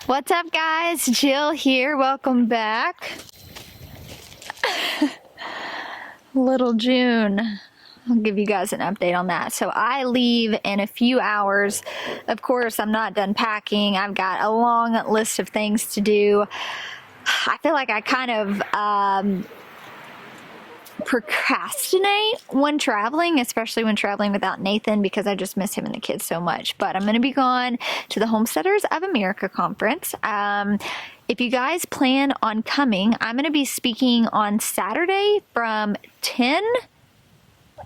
What's up, guys? Jill here. Welcome back. Little June. I'll give you guys an update on that. So I leave in a few hours. Of course, I'm not done packing. I've got a long list of things to do. I feel like I kind of procrastinate when traveling, especially when traveling without Nathan, because I just miss him and the kids so much. But I'm going to be gone to the Homesteaders of America conference. If you guys plan on coming, I'm going to be speaking on Saturday from 10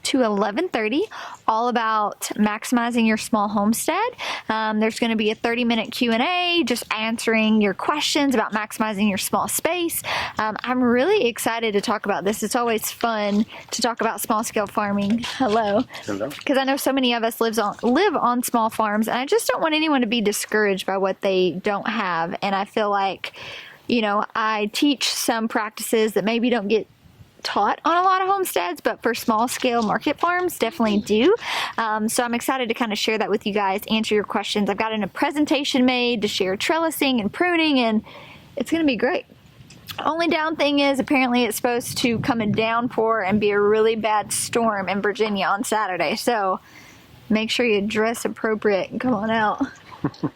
to 11:30, all about maximizing your small homestead. There's going to be a 30-minute Q&A, just answering your questions about maximizing your small space. I'm really excited to talk about this. It's always fun to talk about small-scale farming. Hello. Hello. Because I know so many of us live on small farms, and I just don't want anyone to be discouraged by what they don't have. And I feel like, you know, I teach some practices that maybe don't get taught on a lot of homesteads, but for small scale market farms definitely do. So I'm excited to kind of share that with you guys, answer your questions. I've got a presentation made to share trellising and pruning, and it's going to be great. Only down thing is apparently it's supposed to come a downpour and be a really bad storm in Virginia on Saturday. So make sure you dress appropriate and come on out.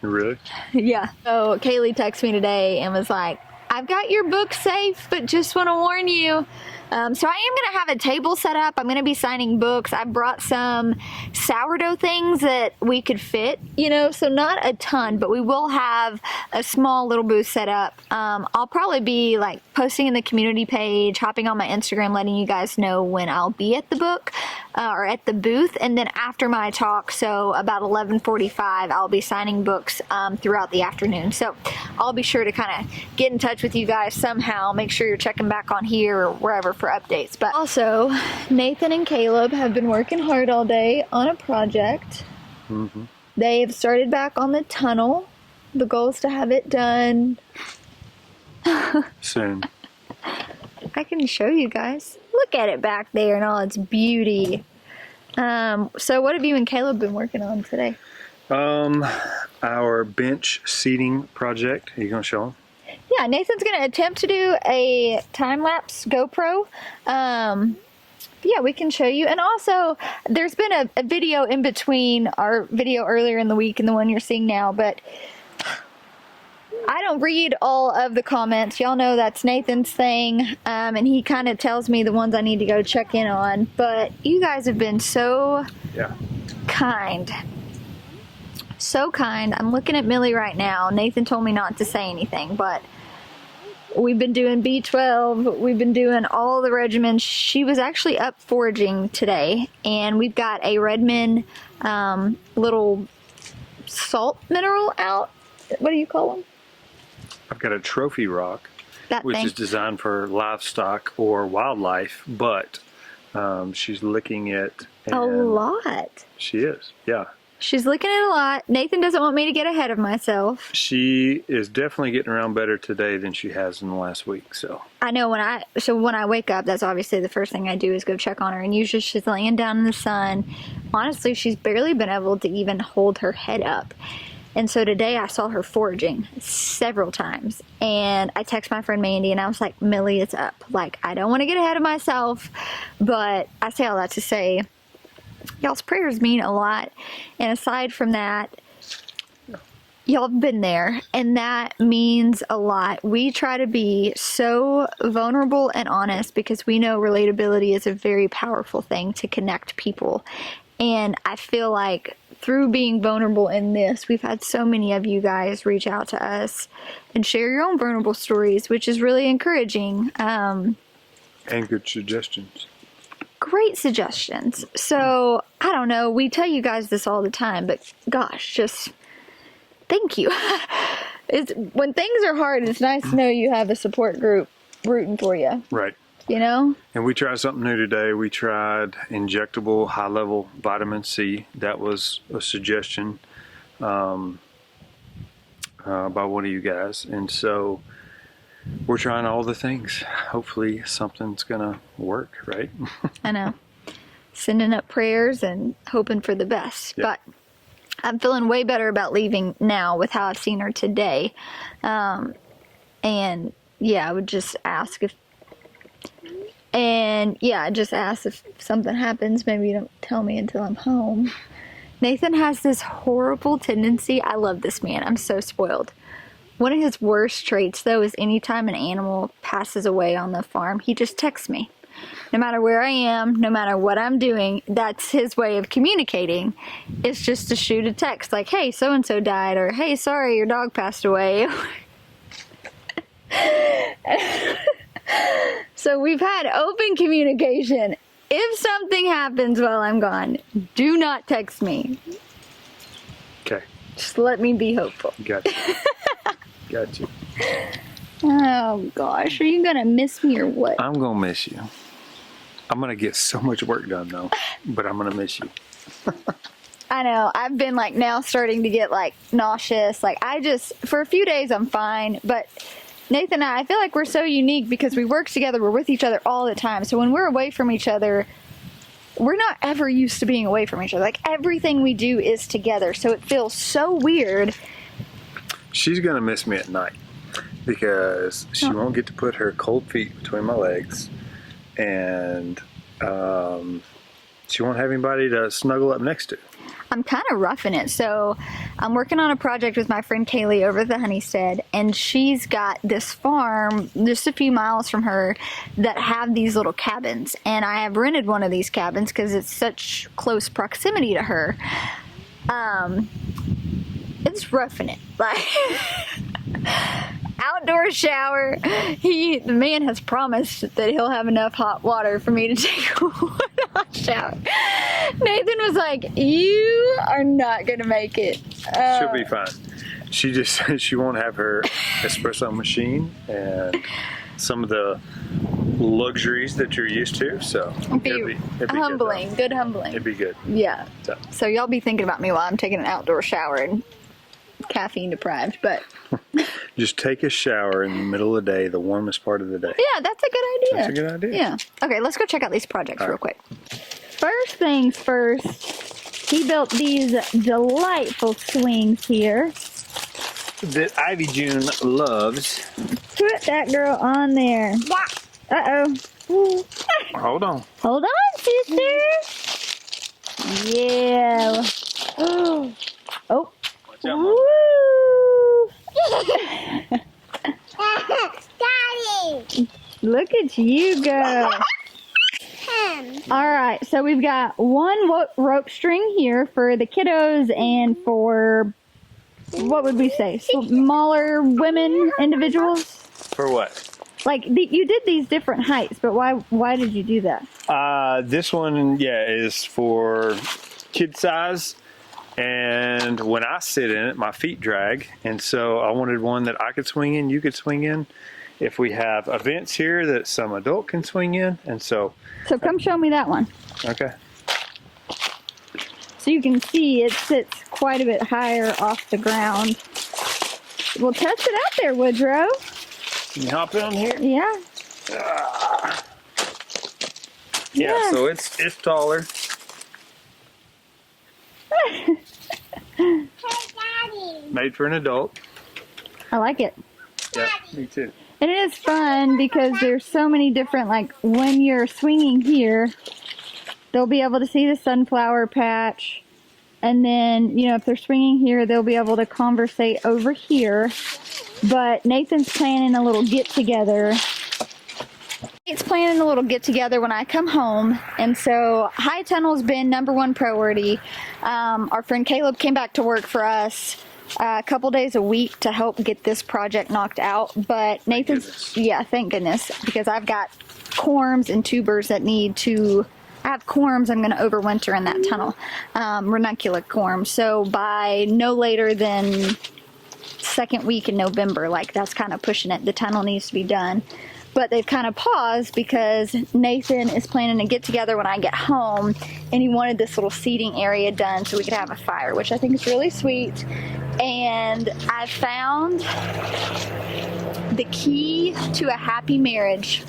Really? Yeah. So Kaylee texted me today and was like, I've got your book safe, but just want to warn you. So I am going to have a table set up. I'm going to be signing books. I brought some sourdough things that we could fit, you know, so not a ton, but we will have a small little booth set up. I'll probably be like posting in the community page, hopping on my Instagram, letting you guys know when I'll be at the book or at the booth. And then after my talk, so about 11:45, I'll be signing books throughout the afternoon. So I'll be sure to kind of get in touch with you guys somehow. Make sure you're checking back on here or wherever for updates. But also, Nathan and Caleb have been working hard all day on a project. Mm-hmm. They have started back on the tunnel. The goal is to have it done soon. I can show you guys. Look at it back there in all its beauty. So what have you and Caleb been working on today? Our bench seating project. Are you going to show them? Yeah, Nathan's going to attempt to do a time-lapse GoPro. Yeah, we can show you. And also, there's been a video in between our video earlier in the week and the one you're seeing now, but I don't read all of the comments. Y'all know that's Nathan's thing, and he kind of tells me the ones I need to go check in on. But you guys have been so kind. So kind. I'm looking at Millie right now. Nathan told me not to say anything, but we've been doing B12. We've been doing all the regimens. She was actually up foraging today, and we've got a Redmond little salt mineral out. What do you call them? I've got a trophy rock, which is designed for livestock or wildlife, but she's licking it. A lot. She is, yeah. She's licking it a lot. Nathan doesn't want me to get ahead of myself. She is definitely getting around better today than she has in the last week. So I know when I wake up, that's obviously the first thing I do is go check on her. And usually she's laying down in the sun. Honestly, she's barely been able to even hold her head up. And so today I saw her foraging several times. And I text my friend Mandy and I was like, Millie, it's up. Like, I don't want to get ahead of myself. But I say all that to say, y'all's prayers mean a lot. And aside from that, y'all have been there, and that means a lot. We try to be so vulnerable and honest because we know relatability is a very powerful thing to connect people. And I feel like through being vulnerable in this, we've had so many of you guys reach out to us and share your own vulnerable stories, which is really encouraging. And good suggestions. Great suggestions. So, I don't know, we tell you guys this all the time, but gosh, just thank you. When things are hard, it's nice to know you have a support group rooting for you. Right. You know? And we tried something new today. We tried injectable high-level vitamin C. That was a suggestion by one of you guys. And so we're trying all the things. Hopefully something's gonna work, right? I know. Sending up prayers and hoping for the best. Yep. But I'm feeling way better about leaving now with how I've seen her today. And yeah, I would just ask if, if something happens, maybe you don't tell me until I'm home. Nathan has this horrible tendency. I love this man. I'm so spoiled. One of his worst traits, though, is anytime an animal passes away on the farm, he just texts me. No matter where I am, no matter what I'm doing, that's his way of communicating. It's just to shoot a text like, hey, so-and-so died, or hey, sorry, your dog passed away. So we've had open communication. If something happens while I'm gone, do not text me. Okay. Just let me be hopeful. Gotcha. Gotcha. Oh gosh, are you gonna miss me or what? I'm gonna miss you. I'm gonna get so much work done though, but I'm gonna miss you. I know. I've been like now starting to get like nauseous. Like for a few days I'm fine, but Nathan and I feel like we're so unique because we work together, we're with each other all the time. So when we're away from each other, we're not ever used to being away from each other. Like everything we do is together. So it feels so weird. She's gonna miss me at night because she won't get to put her cold feet between my legs, and she won't have anybody to snuggle up next to. I'm kind of roughing it. So I'm working on a project with my friend Kaylee over at the Honeystead, and she's got this farm just a few miles from her that have these little cabins, and I have rented one of these cabins because it's such close proximity to her. It's roughing it. Like outdoor shower. The man has promised that he'll have enough hot water for me to take one hot shower. Nathan was like, you are not gonna make it. She'll be fine. She won't have her espresso machine and some of the luxuries that you're used to, so it'd be humbling. Good humbling. It'd be good. Yeah. So y'all be thinking about me while I'm taking an outdoor shower and caffeine deprived, but just take a shower in the middle of the day, the warmest part of the day. Yeah, that's a good idea. That's a good idea. Yeah. Okay, let's go check out these projects real quick. First things first, he built these delightful swings here that Ivy June loves. Put that girl on there. Uh-oh. Hold on. Hold on, sister. Yeah. Oh. Watch out, Daddy. Look at you go. All right, so we've got one rope string here for the kiddos and for, what would we say, smaller women, individuals? For what? Like, you did these different heights, but why did you do that? This one, is for kid size. And when I sit in it, my feet drag. And so I wanted one that I could swing in, you could swing in. If we have events here that some adult can swing in. And so come show me that one. Okay. So you can see it sits quite a bit higher off the ground. Well, test it out there, Woodrow. Can you hop in here? Yeah. Yeah, so it's taller. Made for an adult. I like it. Yeah, me too. And it is fun because there's so many different, like when you're swinging here, they'll be able to see the sunflower patch. And then, if they're swinging here, they'll be able to conversate over here. But Nathan's planning a little get-together. It's planning a little get-together when I come home. And so high tunnel's been #1 priority. Our friend Caleb came back to work for us a couple days a week to help get this project knocked out. But Nathan's, thank goodness, because I've got corms and tubers that I have corms I'm going to overwinter in that tunnel, ranunculus corms. So by no later than second week in November, like that's kind of pushing it. The tunnel needs to be done. But they've kind of paused because Nathan is planning to get together when I get home, and he wanted this little seating area done so we could have a fire, which I think is really sweet. And I found the key to a happy marriage.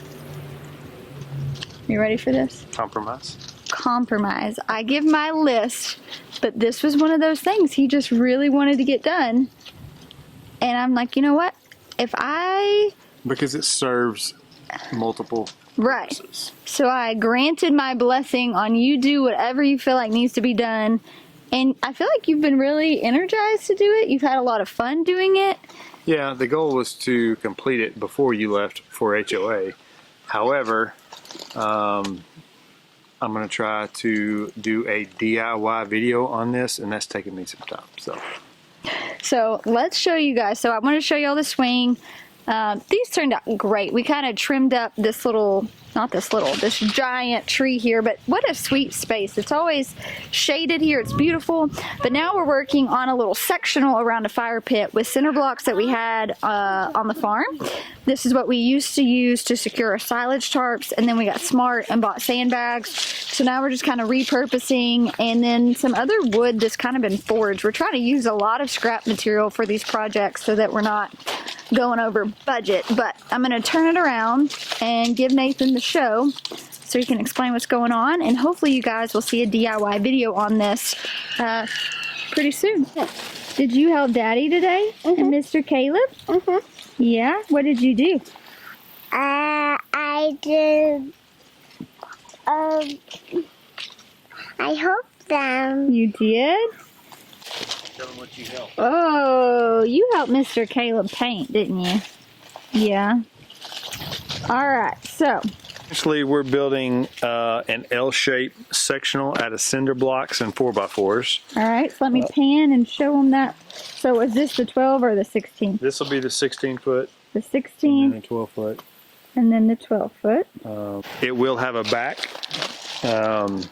You ready for this? Compromise. compromise. I give my list, but this was one of those things he just really wanted to get done. And I'm like, you know what? Because it serves multiple right. purposes. So I granted my blessing on you do whatever you feel like needs to be done. And I feel like you've been really energized to do it. You've had a lot of fun doing it. Yeah, the goal was to complete it before you left for HOA. However, I'm going to try to do a DIY video on this, and that's taking me some time. So let's show you guys. So I want to show you all the swing. These turned out great. We kind of trimmed up this this giant tree here, but what a sweet space. It's always shaded here. It's beautiful. But now we're working on a little sectional around a fire pit with cinder blocks that we had on the farm. This is what we used to use to secure our silage tarps, and then we got smart and bought sandbags. So now we're just kind of repurposing, and then some other wood that's kind of been foraged. We're trying to use a lot of scrap material for these projects so that we're not going over budget. But I'm going to turn it around and give Nathan the show so he can explain what's going on, and hopefully you guys will see a DIY video on this pretty soon. Did you help Daddy today? And Mr. Caleb? Yeah? What did you do? I did, I helped them. You did? tell them what you helped. Oh, you helped Mr. Caleb paint, didn't you? Yeah. All right, so. Actually, we're building an L-shaped sectional out of cinder blocks and 4x4s. All right, so let me pan and show them that. So is this the 12 or the 16? This will be the 16-foot. The 16. And then the 12-foot. And then the 12-foot. It will have a back. Okay.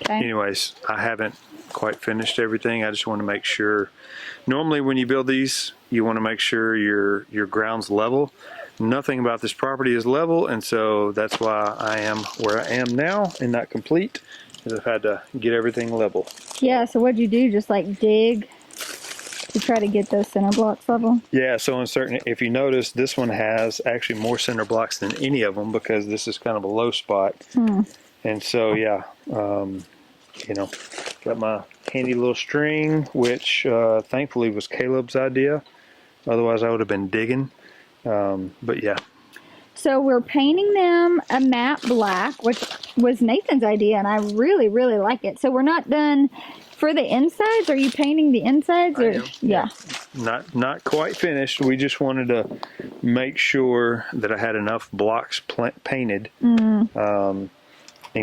Anyways, I haven't quite finished everything. I just want to make sure. Normally when you build these, you want to make sure your ground's level. Nothing about this property is level, and so that's why I am where I am now and not complete, because I've had to get everything level. Yeah, so what'd you do? Just like dig to try to get those center blocks level? Yeah, so in certain, if you notice, this one has actually more cinder blocks than any of them because this is kind of a low spot. And so, yeah, you know, got my handy little string, which thankfully was Caleb's idea. Otherwise, I would have been digging. But yeah. So we're painting them a matte black, which was Nathan's idea, and I really, really like it. So we're not done for the insides. Are you painting the insides? Or? Yeah. Not quite finished. We just wanted to make sure that I had enough blocks painted and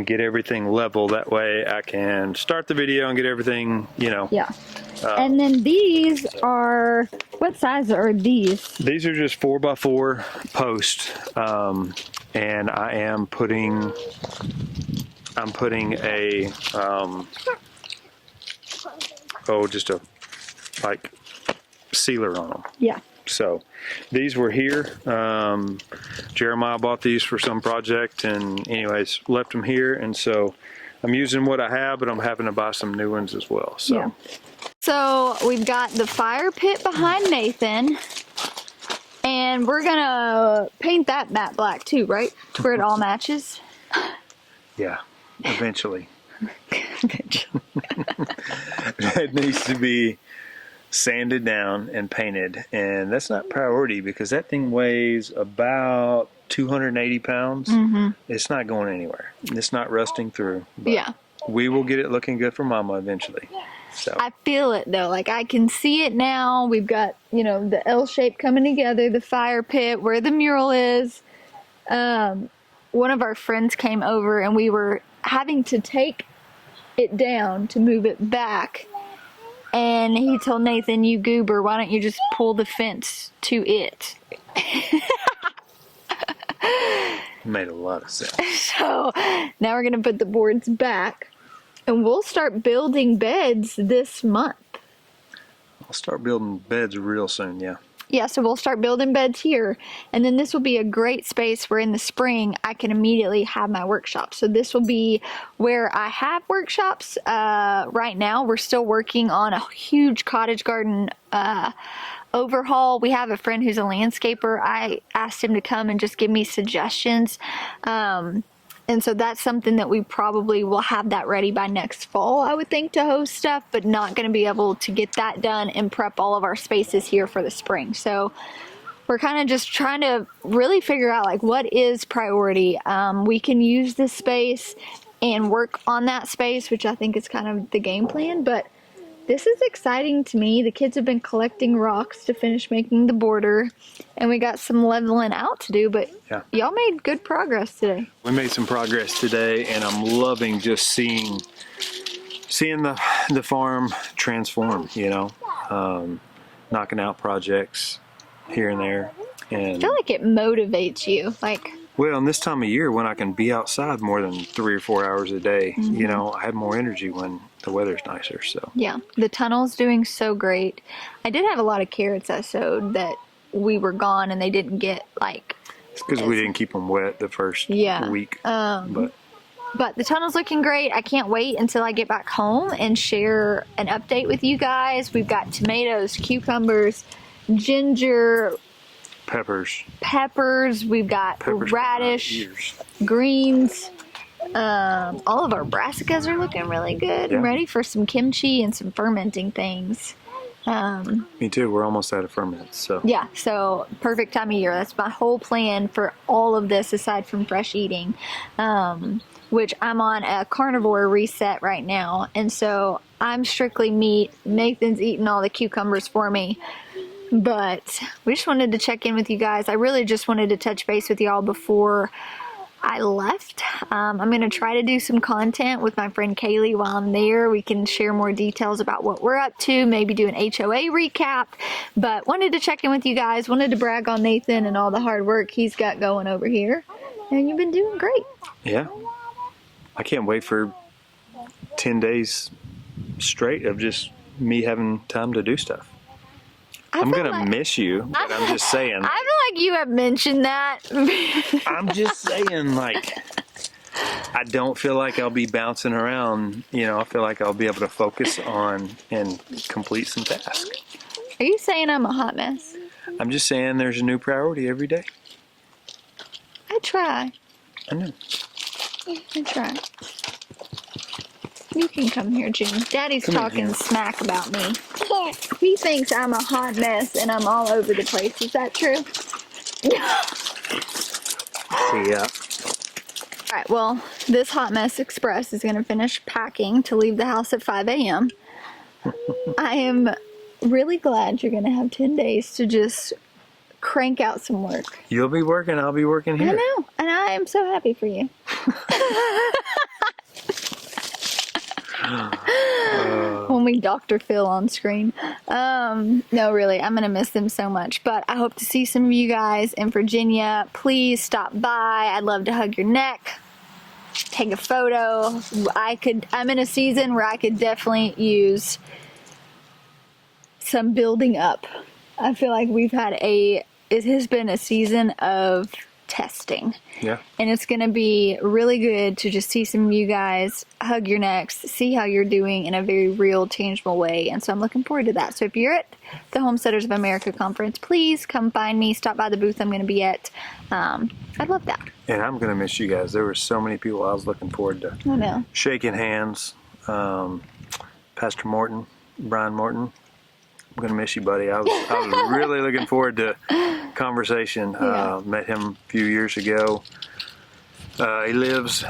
get everything level. That way I can start the video and get everything, you know. Yeah. And then these are, what size are these? These are just 4x4 posts, and I am putting a just a like sealer on them. Yeah. So these were here. Jeremiah bought these for some project, and anyways left them here, and so I'm using what I have, but I'm having to buy some new ones as well. So. Yeah. So we've got the fire pit behind Nathan, and we're gonna paint that matte black too, right? To where it all matches. Yeah, eventually. It needs to be sanded down and painted, and that's not priority because that thing weighs about 280 pounds. It's not going anywhere. It's not rusting through. Yeah. We will get it looking good for Mama eventually. So. I feel it though, like I can see it now. We've got, you know, the L shape coming together, the fire pit, where the mural is. One of our friends came over and we were having to take it down to move it back. And he told Nathan, you goober, why don't you just pull the fence to it? Made a lot of sense. So now we're going to put the boards back. And we'll start building beds this month. I'll start building beds real soon, yeah. Yeah, so we'll start building beds here. And then this will be a great space where in the spring I can immediately have my workshop. So this will be where I have workshops. Right now we're still working on a huge cottage garden overhaul. We have a friend who's a landscaper. I asked him to come and just give me suggestions. And so that's something that we probably will have that ready by next fall, I would think, to host stuff, but not going to be able to get that done and prep all of our spaces here for the spring. So we're kind of just trying to really figure out like what is priority. We can use this space and work on that space, which I think is kind of the game plan, but this is exciting to me. The kids have been collecting rocks to finish making the border, and we got some leveling out to do, but y'all made good progress today. We made some progress today, and I'm loving just seeing the farm transform, you know, knocking out projects here and there. And I feel like it motivates you. Like, well, in this time of year when I can be outside more than 3 or 4 hours a day, you know, I have more energy when the weather's nicer. So yeah, the tunnel's doing so great. I did have a lot of carrots I sowed that we were gone and they didn't get like. It's because we didn't keep them wet the first week. But the tunnel's looking great. I can't wait until I get back home and share an update with you guys. We've got tomatoes, cucumbers, ginger, peppers. We've got radish, greens. All of our brassicas are looking really good. I'm ready for some kimchi and some fermenting things. Me too. We're almost out of ferments. So yeah, so perfect time of year. That's my whole plan for all of this aside from fresh eating, which I'm on a carnivore reset right now. And so I'm strictly meat. Nathan's eating all the cucumbers for me. But we just wanted to check in with you guys. I really just wanted to touch base with y'all before I left. I'm going to try to do some content with my friend Kaylee while I'm there. We can share more details about what we're up to, maybe do an HOA recap, but wanted to check in with you guys, wanted to brag on Nathan and all the hard work he's got going over here, and you've been doing great. Yeah. I can't wait for 10 days straight of just me having time to do stuff. I'm going to miss you, but I'm just saying. I feel like you have mentioned that. I'm just saying, like, I don't feel like I'll be bouncing around. You know, I feel like I'll be able to focus on and complete some tasks. Are you saying I'm a hot mess? I'm just saying there's a new priority every day. I try. I know. I try. You can come here, June. Daddy's talking smack about me. He thinks I'm a hot mess and I'm all over the place. Is that true? Yeah. All right, well, this Hot Mess Express is going to finish packing to leave the house at 5 a.m. I am really glad you're going to have 10 days to just crank out some work. You'll be working, I'll be working here. I know, and I am so happy for you. When we Dr. Phil on screen. No, really, I'm going to miss them so much. But I hope to see some of you guys in Virginia. Please stop by. I'd love to hug your neck, take a photo. I'm in a season where I could definitely use some building up. I feel like it has been a season of testing. Yeah. And it's going to be really good to just see some of you guys, hug your necks, see how you're doing in a very real, tangible way. And so I'm looking forward to that. So if you're at the Homesteaders of America conference, please come find me, stop by the booth I'm going to be at. I'd love that. And I'm going to miss you guys. There were so many people I was looking forward to shaking hands. Pastor Morton, Brian Morton, I'm going to miss you, buddy. I was really looking forward to conversation. Met him a few years ago. He lives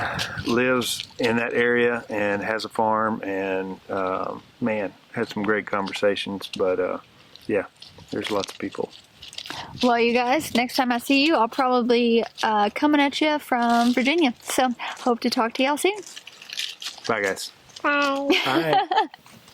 in that area and has a farm, and man, had some great conversations. But yeah, there's lots of people. Well, you guys, next time I see you, I'll probably coming at you from Virginia. So hope to talk to y'all soon. Bye, guys. Bye. Bye.